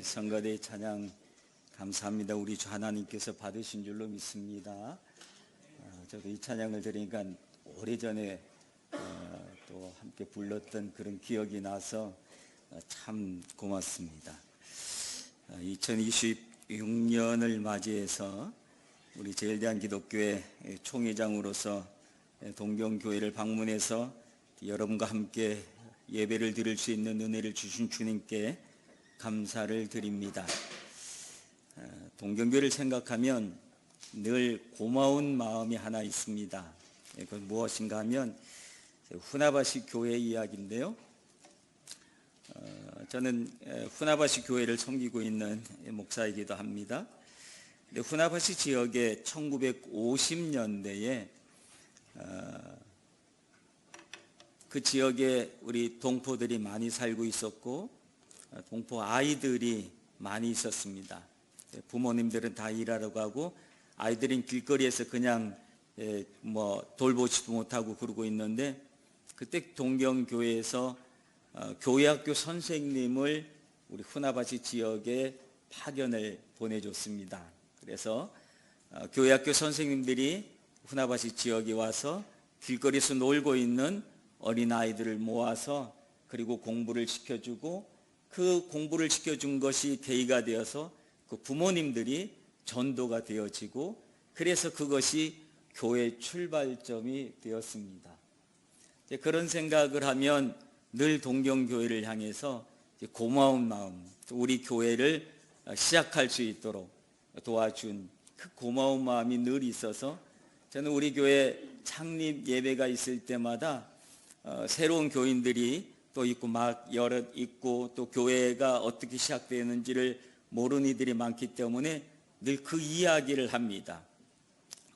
성가대 찬양 감사합니다. 우리 주 하나님께서 받으신 줄로 믿습니다. 저도 이 찬양을 들으니까 오래전에 또 함께 불렀던 그런 기억이 나서 참 고맙습니다. 2026년을 맞이해서 우리 제일대한기독교회 총회장으로서 동경교회를 방문해서 여러분과 함께 예배를 드릴 수 있는 은혜를 주신 주님께 감사를 드립니다. 동경교회를 생각하면 늘 고마운 마음이 하나 있습니다. 그건 무엇인가 하면 후나바시 교회 이야기인데요. 저는 후나바시 교회를 섬기고 있는 목사이기도 합니다. 후나바시 지역에 1950년대에 그 지역에 우리 동포들이 많이 살고 있었고 동포 아이들이 많이 있었습니다. 부모님들은 다 일하러 가고 아이들은 길거리에서 그냥 돌보지도 못하고 그러고 있는데 그때 동경교회에서 교회학교 선생님을 우리 후나바시 지역에 파견을 보내줬습니다. 그래서 교회학교 선생님들이 후나바시 지역에 와서 길거리에서 놀고 있는 어린아이들을 모아서 그리고 공부를 시켜주고 그 공부를 시켜준 것이 계기가 되어서 그 부모님들이 전도가 되어지고 그래서 그것이 교회 출발점이 되었습니다. 그런 생각을 하면 늘 동경교회를 향해서 고마운 마음, 우리 교회를 시작할 수 있도록 도와준 그 고마운 마음이 늘 있어서 저는 우리 교회 창립 예배가 있을 때마다 새로운 교인들이 또 있고 막 여럿 있고 또 교회가 어떻게 시작되는지를 모르는 이들이 많기 때문에 늘 그 이야기를 합니다.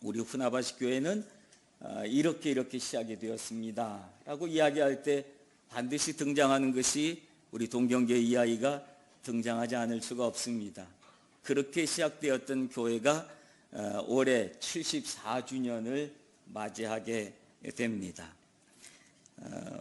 우리 후나바시 교회는 이렇게 시작이 되었습니다 라고 이야기할 때 반드시 등장하는 것이 우리 동경교회 이야기가 등장하지 않을 수가 없습니다. 그렇게 시작되었던 교회가 올해 74주년을 맞이하게 됩니다.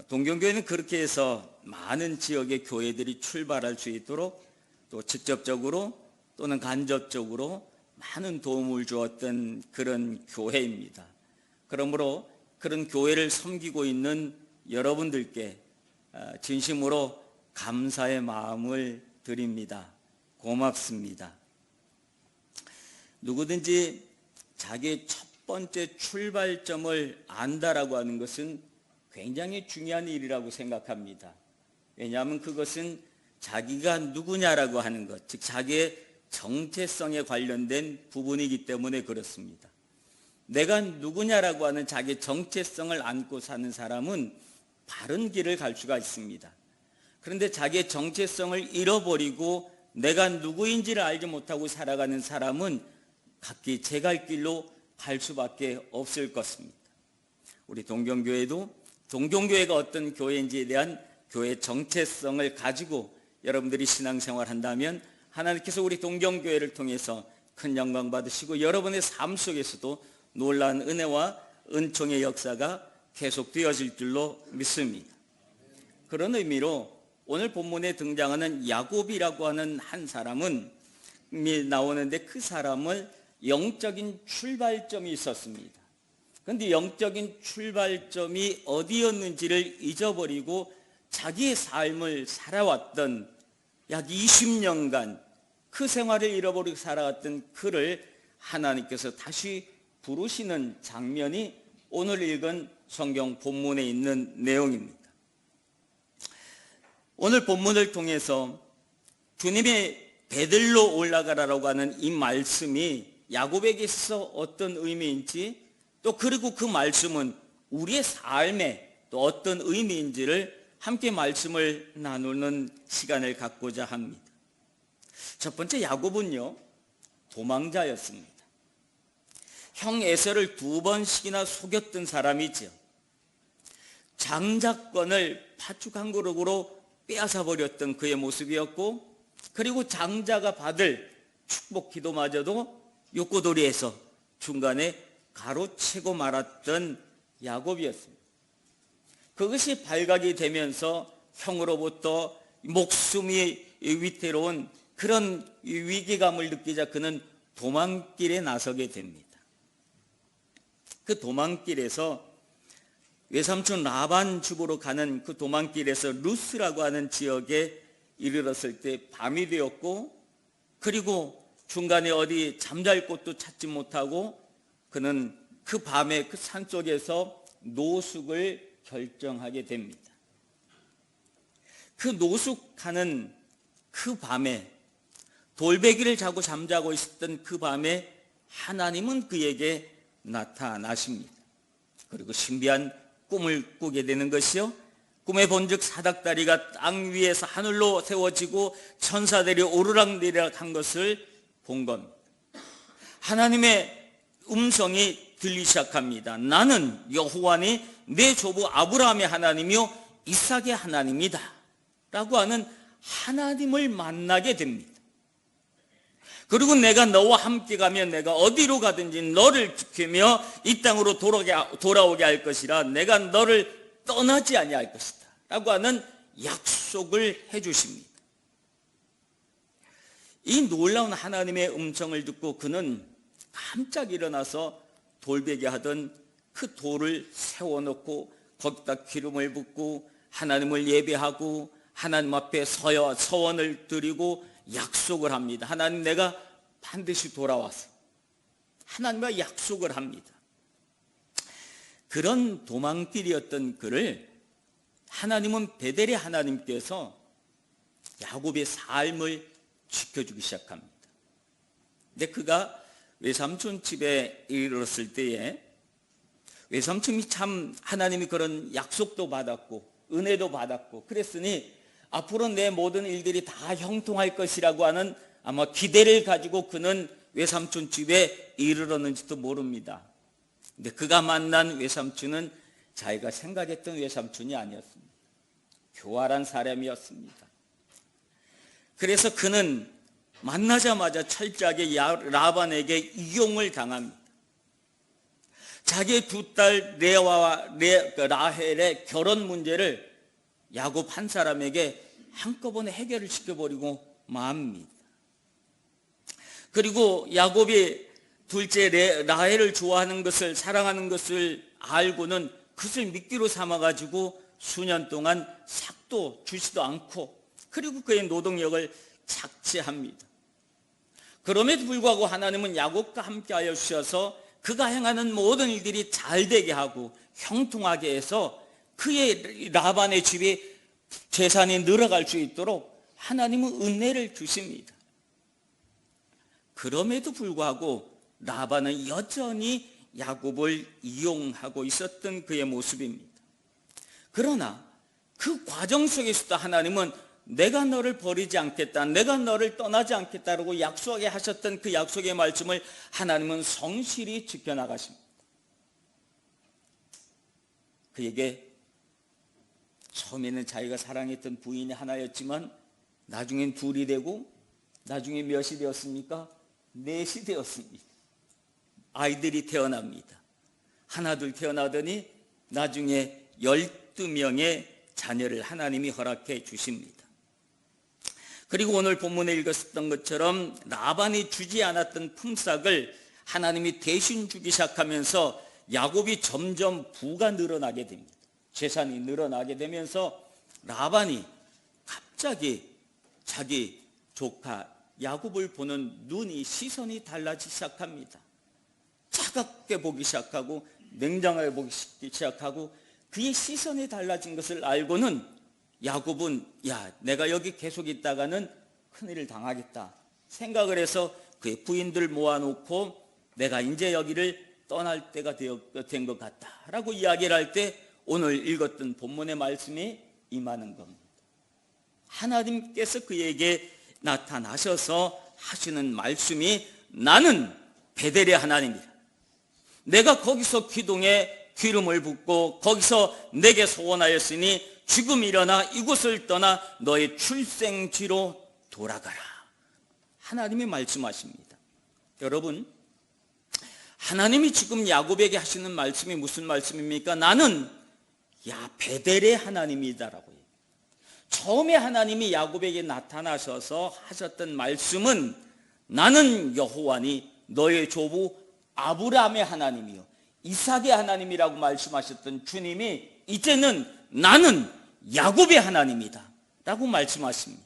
동경교회는 그렇게 해서 많은 지역의 교회들이 출발할 수 있도록 또 직접적으로 또는 간접적으로 많은 도움을 주었던 그런 교회입니다. 그러므로 그런 교회를 섬기고 있는 여러분들께 진심으로 감사의 마음을 드립니다. 고맙습니다. 누구든지 자기의 첫 번째 출발점을 안다라고 하는 것은 굉장히 중요한 일이라고 생각합니다. 왜냐하면 그것은 자기가 누구냐라고 하는 것, 즉 자기의 정체성에 관련된 부분이기 때문에 그렇습니다. 내가 누구냐라고 하는 자기의 정체성을 안고 사는 사람은 바른 길을 갈 수가 있습니다. 그런데 자기의 정체성을 잃어버리고 내가 누구인지를 알지 못하고 살아가는 사람은 각기 제 갈 길로 갈 수밖에 없을 것입니다. 우리 동경교회도 동경교회가 어떤 교회인지에 대한 교회의 정체성을 가지고 여러분들이 신앙생활 한다면 하나님께서 우리 동경교회를 통해서 큰 영광 받으시고 여러분의 삶 속에서도 놀라운 은혜와 은총의 역사가 계속되어질 줄로 믿습니다. 그런 의미로 오늘 본문에 등장하는 야곱이라고 하는 한 사람은 나오는데 그 사람은 영적인 출발점이 있었습니다. 그런데 영적인 출발점이 어디였는지를 잊어버리고 자기의 삶을 살아왔던 약 20년간 그 생활을 잃어버리고 살아왔던 그를 하나님께서 다시 부르시는 장면이 오늘 읽은 성경 본문에 있는 내용입니다. 오늘 본문을 통해서 주님의 베들로 올라가라라고 하는 이 말씀이 야곱에게 있어서 어떤 의미인지 또 그리고 그 말씀은 우리의 삶에 또 어떤 의미인지를 함께 말씀을 나누는 시간을 갖고자 합니다. 첫 번째 야곱은요, 도망자였습니다. 형 에서를 2번씩이나 속였던 사람이죠. 장자권을 팥죽 한 그릇으로 빼앗아 버렸던 그의 모습이었고 그리고 장자가 받을 축복 기도마저도 욕구돌이에서 중간에 가로채고 말았던 야곱이었습니다. 그것이 발각이 되면서 형으로부터 목숨이 위태로운 그런 위기감을 느끼자 그는 도망길에 나서게 됩니다. 그 도망길에서 외삼촌 라반 집으로 가는 그 도망길에서 루스라고 하는 지역에 이르렀을 때 밤이 되었고, 그리고 중간에 어디 잠잘 곳도 찾지 못하고 그는 그 밤에 그 산속에서 노숙을 결정하게 됩니다. 그 노숙하는 그 밤에, 돌베개를 자고 잠자고 있었던 그 밤에 하나님은 그에게 나타나십니다. 그리고 신비한 꿈을 꾸게 되는 것이요, 꿈에 본즉 사닥다리가 땅 위에서 하늘로 세워지고 천사들이 오르락내리락 한 것을 본 겁니다. 하나님의 음성이 들리기 시작합니다. 나는 여호와니 내 조부 아브라함의 하나님이요 이삭의 하나님이다 라고 하는 하나님을 만나게 됩니다. 그리고 내가 너와 함께 가면 내가 어디로 가든지 너를 지키며 이 땅으로 돌아오게 할 것이라, 내가 너를 떠나지 아니할 것이다 라고 하는 약속을 해주십니다. 이 놀라운 하나님의 음성을 듣고 그는 깜짝 일어나서 돌베개 하던 그 돌을 세워놓고 거기다 기름을 붓고 하나님을 예배하고 하나님 앞에 서원을 드리고 약속을 합니다. 하나님, 내가 반드시 돌아와서 하나님과 약속을 합니다. 그런 도망길이었던 그를 하나님은 베델의 하나님께서 야곱의 삶을 지켜주기 시작합니다. 근데 그가 외삼촌 집에 이르렀을 때에 외삼촌이 참 하나님이 그런 약속도 받았고 은혜도 받았고 그랬으니 앞으로 내 모든 일들이 다 형통할 것이라고 하는 아마 기대를 가지고 그는 외삼촌 집에 이르렀는지도 모릅니다. 근데 그가 만난 외삼촌은 자기가 생각했던 외삼촌이 아니었습니다. 교활한 사람이었습니다. 그래서 그는 만나자마자 철저하게 라반에게 이용을 당합니다. 자기의 두 딸 레아와 라헬의 결혼 문제를 야곱 한 사람에게 한꺼번에 해결을 시켜버리고 맙니다. 그리고 야곱이 둘째 라헬을 좋아하는 것을, 사랑하는 것을 알고는 그것을 미끼로 삼아가지고 수년 동안 삭도 주지도 않고, 그리고 그의 노동력을 착취합니다. 그럼에도 불구하고 하나님은 야곱과 함께하여 주셔서 그가 행하는 모든 일들이 잘 되게 하고 형통하게 해서 그의 라반의 집이 재산이 늘어갈 수 있도록 하나님은 은혜를 주십니다. 그럼에도 불구하고 라반은 여전히 야곱을 이용하고 있었던 그의 모습입니다. 그러나 그 과정 속에서도 하나님은 내가 너를 버리지 않겠다, 내가 너를 떠나지 않겠다라고 약속하게 하셨던 그 약속의 말씀을 하나님은 성실히 지켜나가십니다. 그에게 처음에는 자기가 사랑했던 부인이 하나였지만 나중엔 둘이 되고, 나중에 몇이 되었습니까? 넷이 되었습니다. 아이들이 태어납니다. 하나 둘 태어나더니 나중에 12명의 자녀를 하나님이 허락해 주십니다. 그리고 오늘 본문에 읽었던 것처럼 라반이 주지 않았던 품삯을 하나님이 대신 주기 시작하면서 야곱이 점점 부가 늘어나게 됩니다. 재산이 늘어나게 되면서 라반이 갑자기 자기 조카 야곱을 보는 눈이, 시선이 달라지기 시작합니다. 차갑게 보기 시작하고 냉정하게 보기 시작하고, 그의 시선이 달라진 것을 알고는 야곱은 내가 여기 계속 있다가는 큰일을 당하겠다 생각을 해서 그의 부인들 모아놓고 내가 이제 여기를 떠날 때가 된 것 같다라고 이야기를 할 때 오늘 읽었던 본문의 말씀이 임하는 겁니다. 하나님께서 그에게 나타나셔서 하시는 말씀이, 나는 베델의 하나님이다. 내가 거기서 기둥에 기름을 붓고 거기서 내게 소원하였으니 지금 일어나 이곳을 떠나 너의 출생지로 돌아가라. 하나님이 말씀하십니다. 여러분, 하나님이 지금 야곱에게 하시는 말씀이 무슨 말씀입니까? 나는 베델의 하나님이다라고 해요. 처음에 하나님이 야곱에게 나타나셔서 하셨던 말씀은 나는 여호와니 너의 조부 아브라함의 하나님이요 이삭의 하나님이라고 말씀하셨던 주님이 이제는 나는 야곱의 하나님이다 라고 말씀하십니다.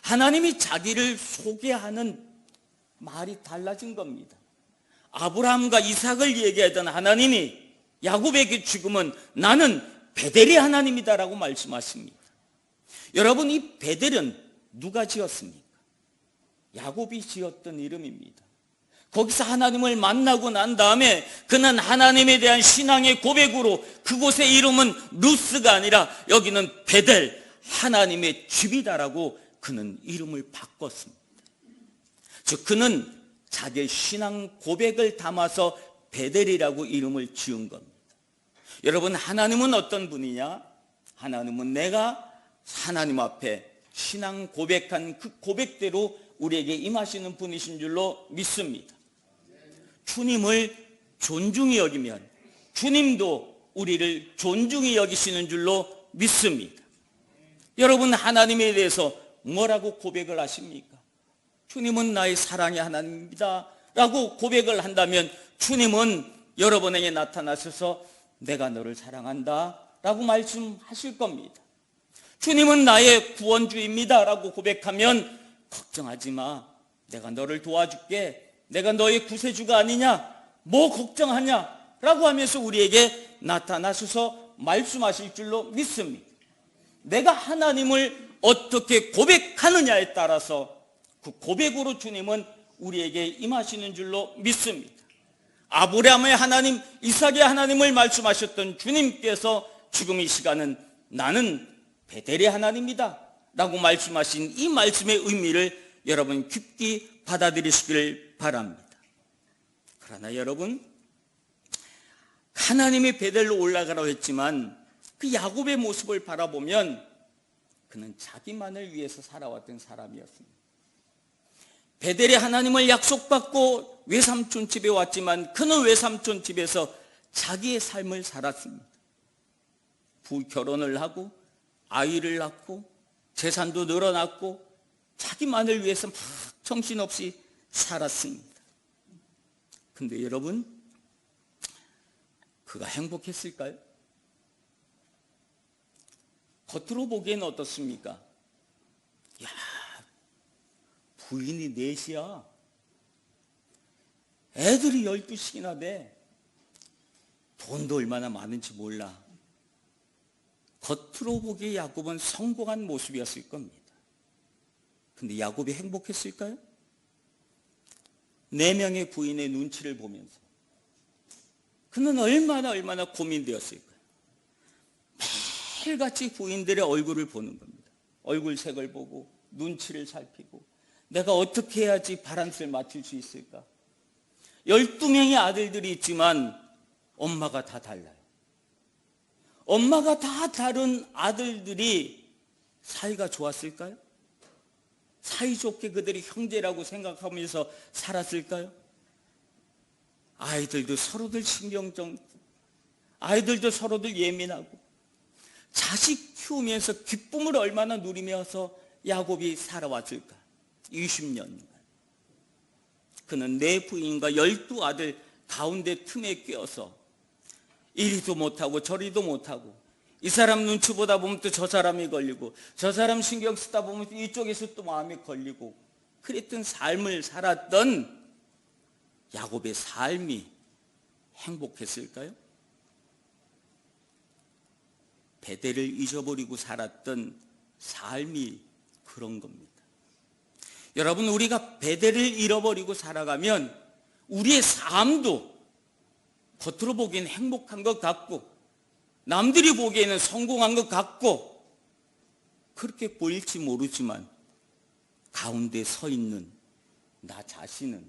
하나님이 자기를 소개하는 말이 달라진 겁니다. 아브라함과 이삭을 얘기하던 하나님이 야곱에게 지금은 나는 베델의 하나님이다 라고 말씀하십니다. 여러분, 이 베델은 누가 지었습니까? 야곱이 지었던 이름입니다. 거기서 하나님을 만나고 난 다음에 그는 하나님에 대한 신앙의 고백으로 그곳의 이름은 루스가 아니라 여기는 베델, 하나님의 집이다라고 그는 이름을 바꿨습니다. 즉 그는 자기의 신앙 고백을 담아서 베델이라고 이름을 지은 겁니다. 여러분, 하나님은 어떤 분이냐? 하나님은 내가 하나님 앞에 신앙 고백한 그 고백대로 우리에게 임하시는 분이신 줄로 믿습니다. 주님을 존중히 여기면 주님도 우리를 존중히 여기시는 줄로 믿습니다. 여러분, 하나님에 대해서 뭐라고 고백을 하십니까? 주님은 나의 사랑의 하나님입니다 라고 고백을 한다면 주님은 여러분에게 나타나셔서 내가 너를 사랑한다 라고 말씀하실 겁니다. 주님은 나의 구원주입니다 라고 고백하면 걱정하지 마, 내가 너를 도와줄게, 내가 너의 구세주가 아니냐, 뭐 걱정하냐 라고 하면서 우리에게 나타나셔서 말씀하실 줄로 믿습니다. 내가 하나님을 어떻게 고백하느냐에 따라서 그 고백으로 주님은 우리에게 임하시는 줄로 믿습니다. 아브라함의 하나님, 이삭의 하나님을 말씀하셨던 주님께서 지금 이 시간은 나는 베델의 하나님이다 라고 말씀하신 이 말씀의 의미를 여러분 깊이 받아들이시기를 바랍니다. 그러나 여러분, 하나님이 베델로 올라가라고 했지만 그 야곱의 모습을 바라보면 그는 자기만을 위해서 살아왔던 사람이었습니다. 베델의 하나님을 약속받고 외삼촌 집에 왔지만 그는 외삼촌 집에서 자기의 삶을 살았습니다. 결혼을 하고 아이를 낳고 재산도 늘어났고 자기만을 위해서 막 정신없이 살았습니다. 근데 여러분, 그가 행복했을까요? 겉으로 보기에는 어떻습니까? 야, 부인이 넷이야. 애들이 12씩이나 돼. 돈도 얼마나 많은지 몰라. 겉으로 보기에 야곱은 성공한 모습이었을 겁니다. 근데 야곱이 행복했을까요? 4명의 부인의 눈치를 보면서 그는 얼마나 고민되었을까요? 매일같이 부인들의 얼굴을 보는 겁니다. 얼굴색을 보고 눈치를 살피고 내가 어떻게 해야지 바란스를 맞출 수 있을까? 12명의 아들들이 있지만 엄마가 다 달라요. 엄마가 다 다른 아들들이 사이가 좋았을까요? 사이좋게 그들이 형제라고 생각하면서 살았을까요? 아이들도 서로들 신경전, 아이들도 서로들 예민하고 자식 키우면서 기쁨을 얼마나 누리면서 야곱이 살아왔을까? 20년간 그는 4부인과 12아들 가운데 틈에 끼어서 이리도 못하고 저리도 못하고 이 사람 눈치 보다 보면 또 저 사람이 걸리고 저 사람 신경 쓰다 보면 이쪽에서 또 마음이 걸리고 그랬던 삶을 살았던 야곱의 삶이 행복했을까요? 베델을 잊어버리고 살았던 삶이 그런 겁니다. 여러분, 우리가 베델을 잃어버리고 살아가면 우리의 삶도 겉으로 보기에는 행복한 것 같고 남들이 보기에는 성공한 것 같고 그렇게 보일지 모르지만 가운데 서 있는 나 자신은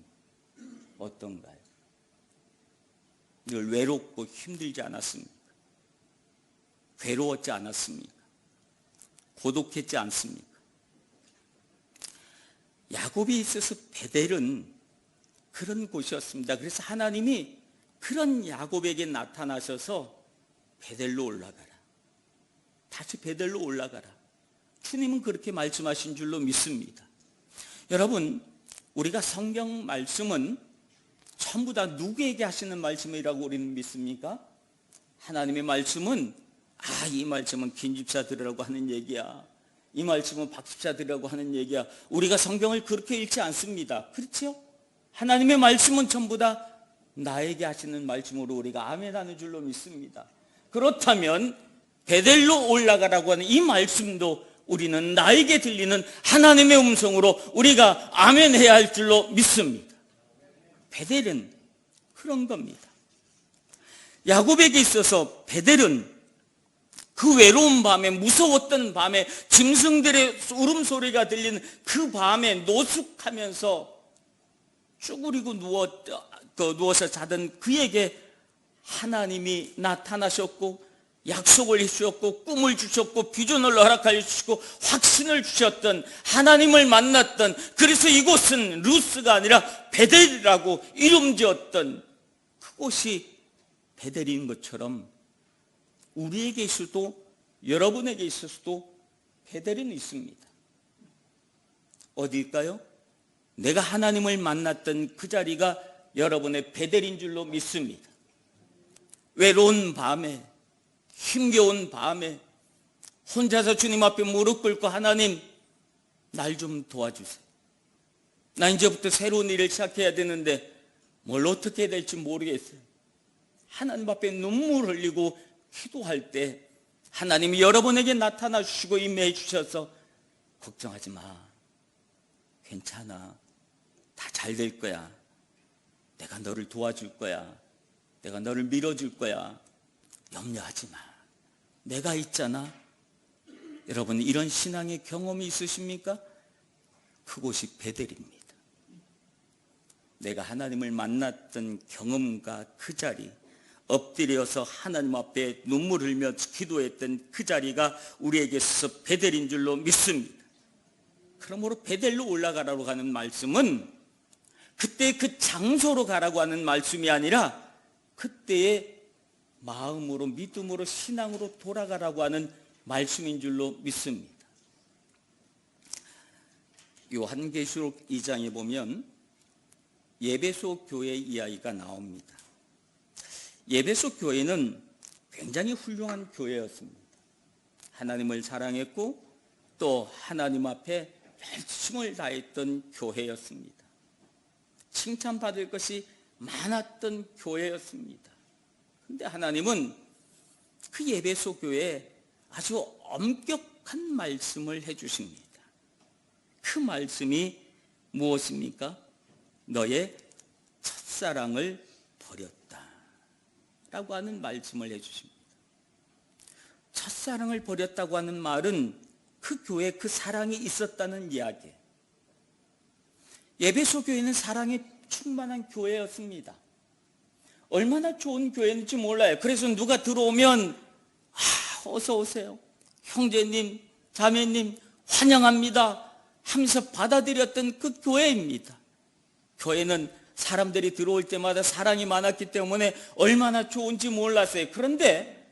어떤가요? 늘 외롭고 힘들지 않았습니까? 괴로웠지 않았습니까? 고독했지 않습니까? 야곱이 있어서 베델은 그런 곳이었습니다. 그래서 하나님이 그런 야곱에게 나타나셔서 베델로 올라가라. 다시 베델로 올라가라. 주님은 그렇게 말씀하신 줄로 믿습니다. 여러분, 우리가 성경 말씀은 전부 다 누구에게 하시는 말씀이라고 우리는 믿습니까? 하나님의 말씀은 이 말씀은 김집사 들으라고 하는 얘기야, 이 말씀은 박집사 들으라고 하는 얘기야. 우리가 성경을 그렇게 읽지 않습니다. 그렇죠? 하나님의 말씀은 전부 다 나에게 하시는 말씀으로 우리가 아멘하는 줄로 믿습니다. 그렇다면 베델로 올라가라고 하는 이 말씀도 우리는 나에게 들리는 하나님의 음성으로 우리가 아멘해야 할 줄로 믿습니다. 베델은 그런 겁니다. 야곱에게 있어서 베델은 그 외로운 밤에, 무서웠던 밤에, 짐승들의 울음소리가 들리는 그 밤에 노숙하면서 쭈그리고 누워서 자던 그에게 하나님이 나타나셨고 약속을 해주셨고 꿈을 주셨고 비전을 허락하여 주시고 확신을 주셨던, 하나님을 만났던, 그래서 이곳은 루스가 아니라 베델이라고 이름 지었던 그곳이 베델인 것처럼 우리에게 있어도 여러분에게 있어서도 베델은 있습니다. 어디일까요? 내가 하나님을 만났던 그 자리가 여러분의 베델인 줄로 믿습니다. 외로운 밤에, 힘겨운 밤에 혼자서 주님 앞에 무릎 꿇고 하나님, 날 좀 도와주세요. 나 이제부터 새로운 일을 시작해야 되는데 뭘 어떻게 해야 될지 모르겠어요. 하나님 앞에 눈물 흘리고 기도할 때 하나님이 여러분에게 나타나 주시고 임해 주셔서 걱정하지 마, 괜찮아, 다 잘 될 거야, 내가 너를 도와줄 거야, 내가 너를 밀어줄 거야, 염려하지 마, 내가 있잖아. 여러분, 이런 신앙의 경험이 있으십니까? 그곳이 베델입니다. 내가 하나님을 만났던 경험과 그 자리, 엎드려서 하나님 앞에 눈물 흘며 기도했던 그 자리가 우리에게 있어서 베델인 줄로 믿습니다. 그러므로 베델로 올라가라고 하는 말씀은 그때 그 장소로 가라고 하는 말씀이 아니라 그때의 마음으로, 믿음으로, 신앙으로 돌아가라고 하는 말씀인 줄로 믿습니다. 요한계시록 2장에 보면 예배소 교회 이야기가 나옵니다. 예배소 교회는 굉장히 훌륭한 교회였습니다. 하나님을 사랑했고 또 하나님 앞에 열심을 다했던 교회였습니다. 칭찬받을 것이 많았던 교회였습니다. 그런데 하나님은 그 예배소 교회에 아주 엄격한 말씀을 해주십니다. 그 말씀이 무엇입니까? 너의 첫사랑을 버렸다 라고 하는 말씀을 해주십니다. 첫사랑을 버렸다고 하는 말은 그 교회에 그 사랑이 있었다는 이야기예요. 예배소 교회는 사랑에 충만한 교회였습니다. 얼마나 좋은 교회인지 몰라요. 그래서 누가 들어오면 어서 오세요, 형제님, 자매님 환영합니다 하면서 받아들였던 그 교회입니다. 교회는 사람들이 들어올 때마다 사랑이 많았기 때문에 얼마나 좋은지 몰랐어요. 그런데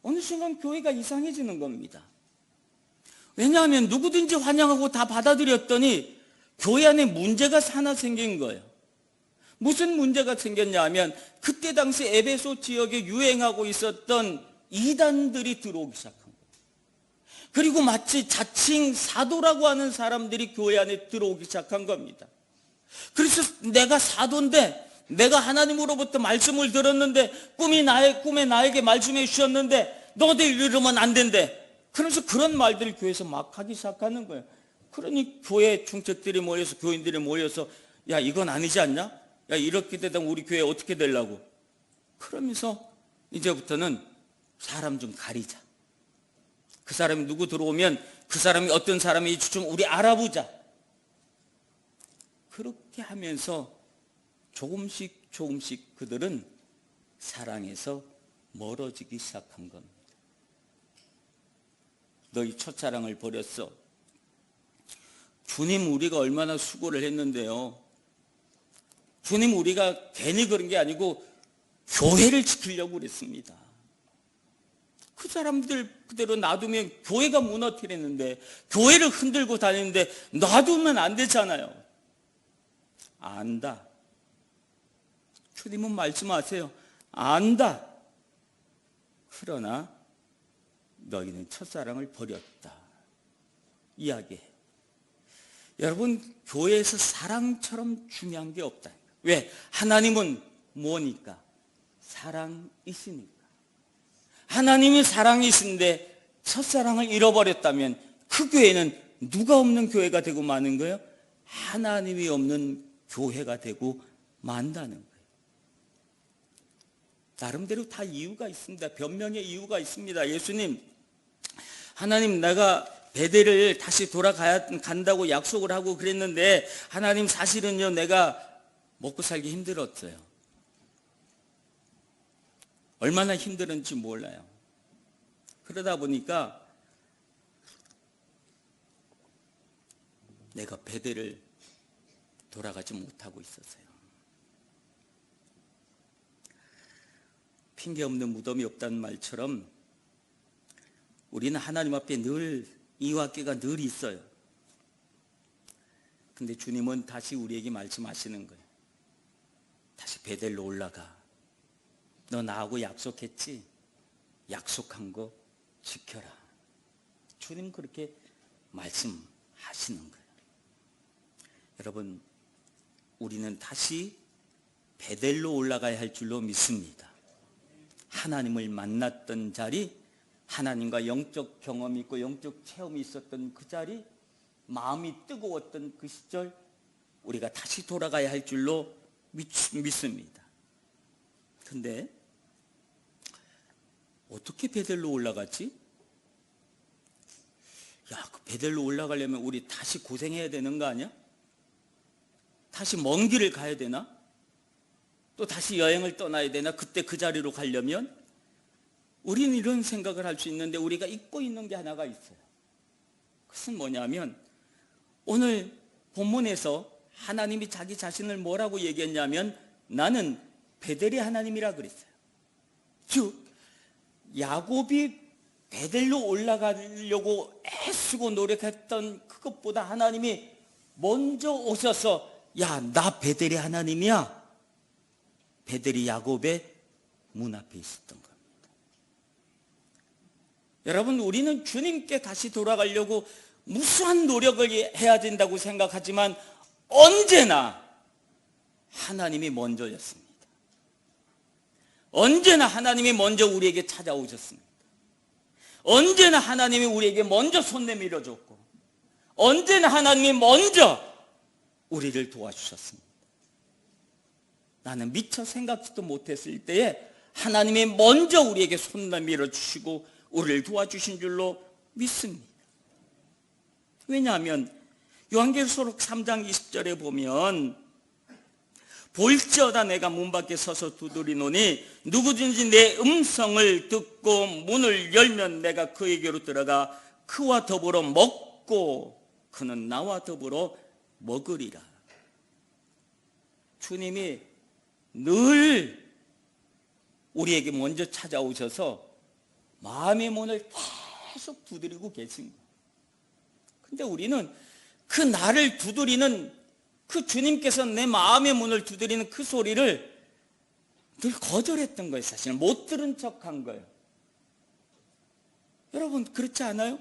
어느 순간 교회가 이상해지는 겁니다. 왜냐하면 누구든지 환영하고 다 받아들였더니 교회 안에 문제가 하나 생긴 거예요. 무슨 문제가 생겼냐 하면 그때 당시 에베소 지역에 유행하고 있었던 이단들이 들어오기 시작한 거예요. 그리고 마치 자칭 사도라고 하는 사람들이 교회 안에 들어오기 시작한 겁니다. 그래서 내가 사도인데, 내가 하나님으로부터 말씀을 들었는데, 꿈에 나에게 말씀해 주셨는데 너희들 이러면 안 된대. 그래서 그런 말들을 교회에서 막 하기 시작하는 거예요. 그러니 교회 중책들이 모여서, 교인들이 모여서 야, 이건 아니지 않냐? 야, 이렇게 되면 우리 교회 어떻게 되려고? 그러면서 이제부터는 사람 좀 가리자. 그 사람이 누구 들어오면 그 사람이 어떤 사람인지 좀 우리 알아보자. 그렇게 하면서 조금씩 그들은 사랑에서 멀어지기 시작한 겁니다. 너희 첫사랑을 버렸어. 주님, 우리가 얼마나 수고를 했는데요. 주님, 우리가 괜히 그런 게 아니고 교회를 지키려고 그랬습니다. 그 사람들 그대로 놔두면 교회가 무너뜨리는데, 교회를 흔들고 다니는데 놔두면 안 되잖아요. 안다. 주님은 말씀하세요. 안다. 그러나 너희는 첫사랑을 버렸다. 이야기해. 여러분, 교회에서 사랑처럼 중요한 게 없다. 왜? 하나님은 뭐니까? 사랑이시니까. 하나님이 사랑이신데 첫사랑을 잃어버렸다면 그 교회는 누가 없는 교회가 되고 마는 거예요? 하나님이 없는 교회가 되고 만다는 거예요. 나름대로 다 이유가 있습니다. 변명의 이유가 있습니다. 예수님, 하나님, 내가 베델을 다시 간다고 약속을 하고 그랬는데, 하나님, 사실은요, 내가 먹고 살기 힘들었어요. 얼마나 힘들었는지 몰라요. 그러다 보니까 내가 베델을 돌아가지 못하고 있었어요. 핑계 없는 무덤이 없다는 말처럼 우리는 하나님 앞에 늘 이와께가 늘 있어요. 근데 주님은 다시 우리에게 말씀하시는 거예요. 다시 베델로 올라가. 너 나하고 약속했지? 약속한 거 지켜라. 주님 그렇게 말씀하시는 거예요. 여러분, 우리는 다시 베델로 올라가야 할 줄로 믿습니다. 하나님을 만났던 자리, 하나님과 영적 경험이 있고 영적 체험이 있었던 그 자리, 마음이 뜨거웠던 그 시절, 우리가 다시 돌아가야 할 줄로 믿습니다. 근데 어떻게 베델로 올라갔지? 야, 그 베델로 올라가려면 우리 다시 고생해야 되는 거 아니야? 다시 먼 길을 가야 되나? 또 다시 여행을 떠나야 되나? 그때 그 자리로 가려면? 우리는 이런 생각을 할 수 있는데 우리가 잊고 있는 게 하나가 있어요. 그것은 뭐냐면, 오늘 본문에서 하나님이 자기 자신을 뭐라고 얘기했냐면, 나는 베델의 하나님이라 그랬어요. 즉 야곱이 베델로 올라가려고 애쓰고 노력했던 그것보다 하나님이 먼저 오셔서, 야, 나 베델의 하나님이야. 베델이 야곱의 문 앞에 있었던 겁니다. 여러분, 우리는 주님께 다시 돌아가려고 무수한 노력을 해야 된다고 생각하지만 언제나 하나님이 먼저였습니다. 언제나 하나님이 먼저 우리에게 찾아오셨습니다. 언제나 하나님이 우리에게 먼저 손 내밀어줬고, 언제나 하나님이 먼저 우리를 도와주셨습니다. 나는 미처 생각지도 못했을 때에 하나님이 먼저 우리에게 손 내밀어 주시고 우리를 도와주신 줄로 믿습니다. 왜냐하면 요한계시록 3장 20절에 보면, 볼지어다 내가 문 밖에 서서 두드리노니 누구든지 내 음성을 듣고 문을 열면 내가 그에게로 들어가 그와 더불어 먹고 그는 나와 더불어 먹으리라. 주님이 늘 우리에게 먼저 찾아오셔서 마음의 문을 계속 두드리고 계신 거예요. 근데 우리는 그 나를 두드리는, 그 주님께서 내 마음의 문을 두드리는 그 소리를 늘 거절했던 거예요. 사실은 못 들은 척한 거예요. 여러분, 그렇지 않아요?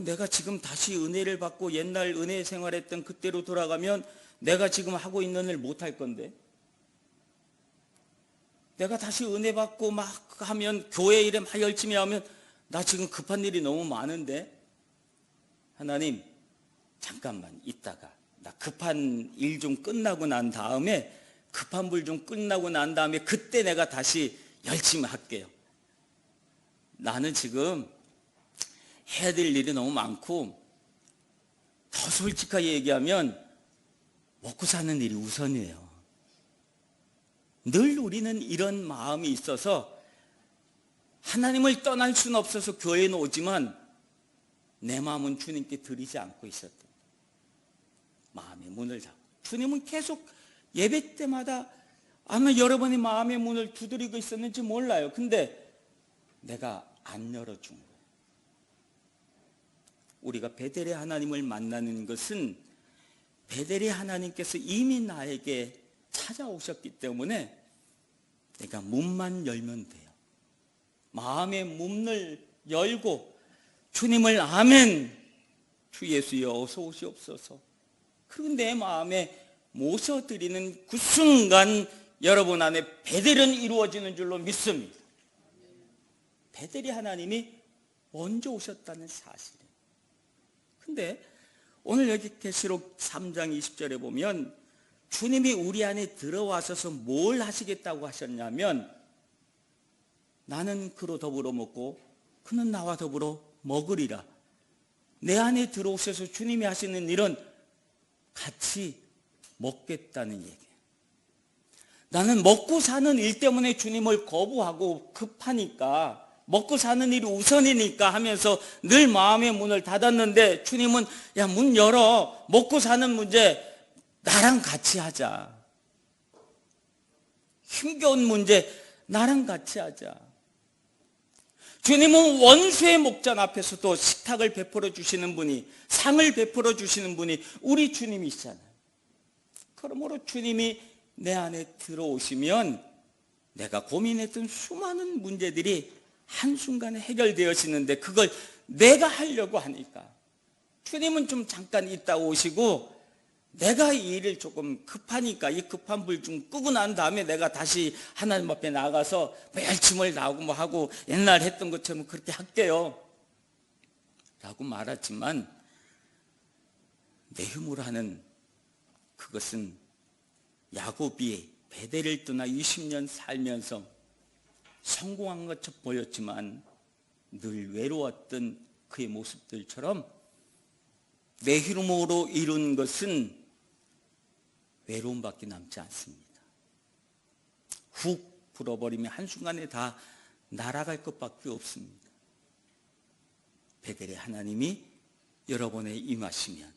내가 지금 다시 은혜를 받고 옛날 은혜 생활했던 그때로 돌아가면 내가 지금 하고 있는 일 못할 건데, 내가 다시 은혜 받고 막 하면, 교회 일에 막 열심히 하면 나 지금 급한 일이 너무 많은데, 하나님 잠깐만 있다가 나 급한 일 좀 끝나고 난 다음에, 급한 불 좀 끝나고 난 다음에 그때 내가 다시 열심히 할게요. 나는 지금 해야 될 일이 너무 많고, 더 솔직하게 얘기하면 먹고 사는 일이 우선이에요. 늘 우리는 이런 마음이 있어서 하나님을 떠날 수는 없어서 교회에 오지만 내 마음은 주님께 드리지 않고 있었던, 마음의 문을 닫고. 주님은 계속 예배 때마다 아마 여러분의 마음의 문을 두드리고 있었는지 몰라요. 근데 내가 안 열어준 거예요. 우리가 베델의 하나님을 만나는 것은 베델의 하나님께서 이미 나에게 찾아오셨기 때문에 내가 문만 열면 돼요. 마음의 문을 열고 주님을 아멘, 주 예수여 어서 오시옵소서, 그리고 내 마음에 모셔드리는 그 순간 여러분 안에 베델은 이루어지는 줄로 믿습니다. 베델이 하나님이 먼저 오셨다는 사실이에요. 근데 오늘 여기 계시록 3장 20절에 보면 주님이 우리 안에 들어와셔서 뭘 하시겠다고 하셨냐면, 나는 그로 더불어 먹고 그는 나와 더불어 먹으리라. 내 안에 들어오셔서 주님이 하시는 일은 같이 먹겠다는 얘기예요. 나는 먹고 사는 일 때문에 주님을 거부하고 급하니까, 먹고 사는 일이 우선이니까 하면서 늘 마음의 문을 닫았는데, 주님은 야, 문 열어. 먹고 사는 문제 나랑 같이 하자. 힘겨운 문제 나랑 같이 하자. 주님은 원수의 목전 앞에서도 식탁을 베풀어 주시는 분이, 상을 베풀어 주시는 분이 우리 주님이시잖아요. 그러므로 주님이 내 안에 들어오시면 내가 고민했던 수많은 문제들이 한순간에 해결되어지는데, 그걸 내가 하려고 하니까 주님은 좀 잠깐 있다 오시고, 내가 이 일을 조금 급하니까 이 급한 불 좀 끄고 난 다음에 내가 다시 하나님 앞에 나가서 멸침을 나오고 뭐 하고 옛날 했던 것처럼 그렇게 할게요 라고 말하지만, 내 힘으로 하는 그것은 야곱이 베델을 떠나 20년 살면서 성공한 것처럼 보였지만 늘 외로웠던 그의 모습들처럼 내 힘으로 이룬 것은 외로움밖에 남지 않습니다. 훅 불어버리면 한순간에 다 날아갈 것밖에 없습니다. 베델의 하나님이 여러분에 임하시면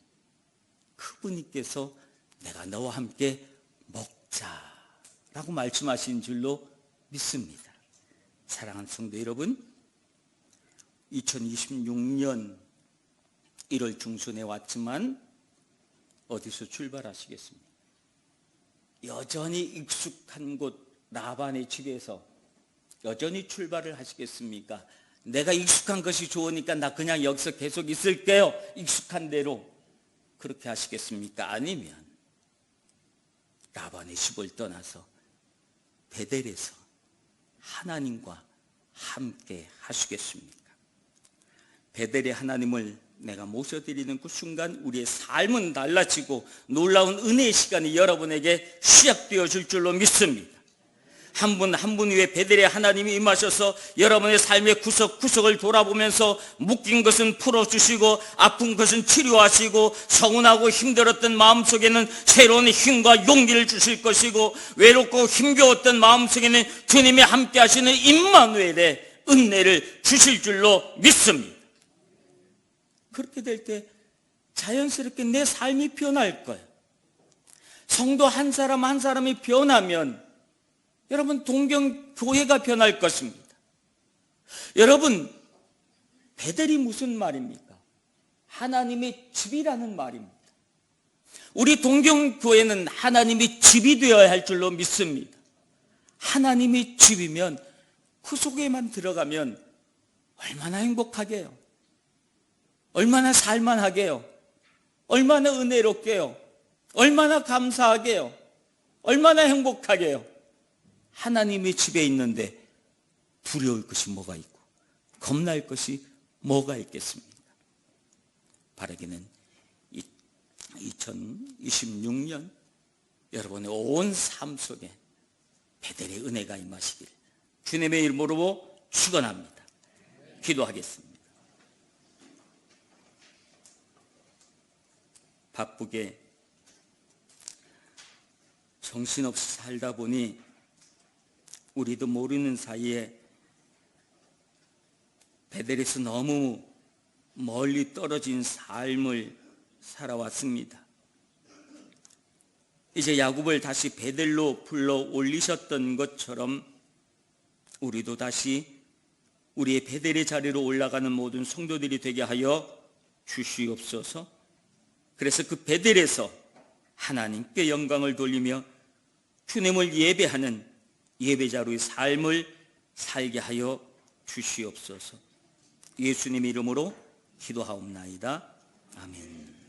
그분께서 내가 너와 함께 먹자라고 말씀하신 줄로 믿습니다. 사랑하는 성도 여러분, 2026년 1월 중순에 왔지만 어디서 출발하시겠습니까? 여전히 익숙한 곳 라반의 집에서 여전히 출발을 하시겠습니까? 내가 익숙한 것이 좋으니까 나 그냥 여기서 계속 있을게요, 익숙한 대로, 그렇게 하시겠습니까? 아니면 라반의 집을 떠나서 베델에서 하나님과 함께 하시겠습니까? 베델의 하나님을 내가 모셔드리는 그 순간 우리의 삶은 달라지고 놀라운 은혜의 시간이 여러분에게 시작되어 줄 줄로 믿습니다. 한 분 한 분 위에 베델의 하나님이 임하셔서 여러분의 삶의 구석구석을 돌아보면서 묶인 것은 풀어주시고 아픈 것은 치료하시고 서운하고 힘들었던 마음속에는 새로운 힘과 용기를 주실 것이고, 외롭고 힘겨웠던 마음속에는 주님이 함께 하시는 임마누엘의 은혜를 주실 줄로 믿습니다. 그렇게 될 때 자연스럽게 내 삶이 변할 거예요. 성도 한 사람 한 사람이 변하면 여러분 동경교회가 변할 것입니다. 여러분, 베델이 무슨 말입니까? 하나님의 집이라는 말입니다. 우리 동경교회는 하나님의 집이 되어야 할 줄로 믿습니다. 하나님의 집이면 그 속에만 들어가면 얼마나 행복하게요, 얼마나 살만하게요, 얼마나 은혜롭게요, 얼마나 감사하게요, 얼마나 행복하게요. 하나님의 집에 있는데 두려울 것이 뭐가 있고 겁날 것이 뭐가 있겠습니까? 바라기는 2026년 여러분의 온 삶 속에 베델의 은혜가 임하시길 주님의 이름으로 축원합니다. 기도하겠습니다. 바쁘게 정신없이 살다 보니 우리도 모르는 사이에 베델에서 너무 멀리 떨어진 삶을 살아왔습니다. 이제 야곱을 다시 베델로 불러 올리셨던 것처럼 우리도 다시 우리의 베델의 자리로 올라가는 모든 성도들이 되게 하여 주시옵소서. 그래서 그 베델에서 하나님께 영광을 돌리며 주님을 예배하는 예배자로의 삶을 살게 하여 주시옵소서. 예수님 이름으로 기도하옵나이다. 아멘.